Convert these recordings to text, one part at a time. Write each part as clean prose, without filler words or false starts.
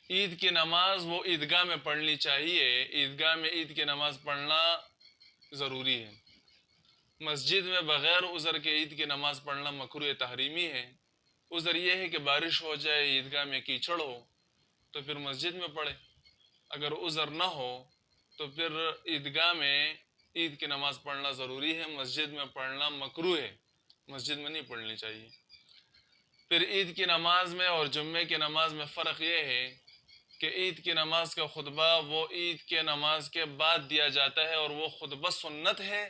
عید کی نماز وہ عیدگاہ میں پڑھنی چاہیے، عیدگاہ میں عید کی نماز پڑھنا ضروری ہے۔ مسجد میں بغیر عذر کے عید کی نماز پڑھنا مکروہ تحریمی ہے۔ عذر یہ ہے کہ بارش ہو جائے، عیدگاہ میں کیچڑ ہو تو پھر مسجد میں پڑھے۔ اگر عذر نہ ہو تو پھر عیدگاہ میں عید کی نماز پڑھنا ضروری ہے، مسجد میں پڑھنا مکروہ ہے، مسجد میں نہیں پڑھنی چاہیے۔ پھر عید کی نماز میں اور جمعے کی نماز میں فرق یہ ہے کہ عید کی نماز کا خطبہ وہ عید کے نماز کے بعد دیا جاتا ہے، اور وہ خطبہ سنت ہے،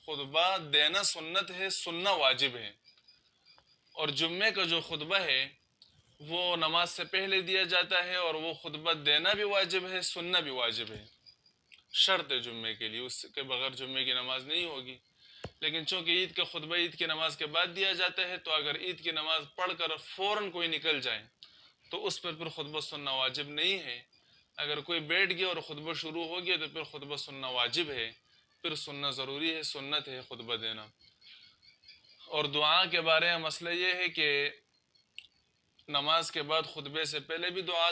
خطبہ دینا سنت ہے، سننا واجب ہے۔ اور جمعے کا جو خطبہ ہے وہ نماز سے پہلے دیا جاتا ہے، اور وہ خطبہ دینا بھی واجب ہے، سننا بھی واجب ہے، شرط ہے جمعے کے لیے، اس کے بغیر جمعے کی نماز نہیں ہوگی۔ لیکن چونکہ عید کا خطبہ عید کی نماز کے بعد دیا جاتا ہے، تو اگر عید کی نماز پڑھ کر فوراً کوئی نکل جائے تو اس پر پھر خطبہ سننا واجب نہیں ہے۔ اگر کوئی بیٹھ گیا اور خطبہ شروع ہو گیا تو پھر خطبہ سننا واجب ہے، پھر سننا ضروری ہے، سنت ہے خطبہ دینا۔ اور دعا کے بارے میں مسئلہ یہ ہے کہ نماز کے بعد خطبے سے پہلے بھی دعا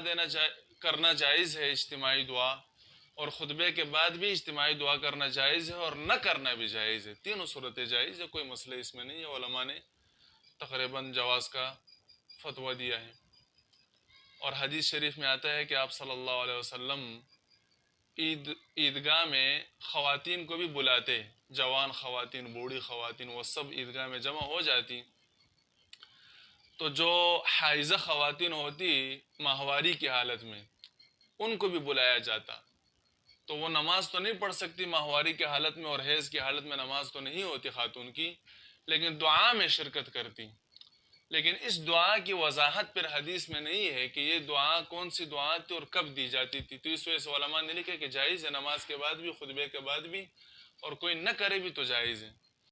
کرنا جائز ہے، اجتماعی دعا، اور خطبے کے بعد بھی اجتماعی دعا کرنا جائز ہے، اور نہ کرنا بھی جائز ہے، تینوں صورتیں جائز ہے، کوئی مسئلہ اس میں نہیں ہے، علماء نے تقریباً جواز کا فتویٰ دیا ہے۔ اور حدیث شریف میں آتا ہے کہ آپ صلی اللہ علیہ وسلم عیدگاہ میں خواتین کو بھی بلاتے، جوان خواتین، بوڑھی خواتین، وہ سب عیدگاہ میں جمع ہو جاتی، تو جو حائضہ خواتین ہوتی ماہواری کی حالت میں ان کو بھی بلایا جاتا۔ تو وہ نماز تو نہیں پڑھ سکتی ماہواری کی حالت میں، اور حیض کی حالت میں نماز تو نہیں ہوتی خاتون کی، لیکن دعا میں شرکت کرتی۔ لیکن اس دعا کی وضاحت پھر حدیث میں نہیں ہے کہ یہ دعا کون سی دعا تھی اور کب دی جاتی تھی، تو اس وجہ سے علماء نے لکھا کہ جائز ہے نماز کے بعد بھی، خطبے کے بعد بھی، اور کوئی نہ کرے بھی تو جائز ہے۔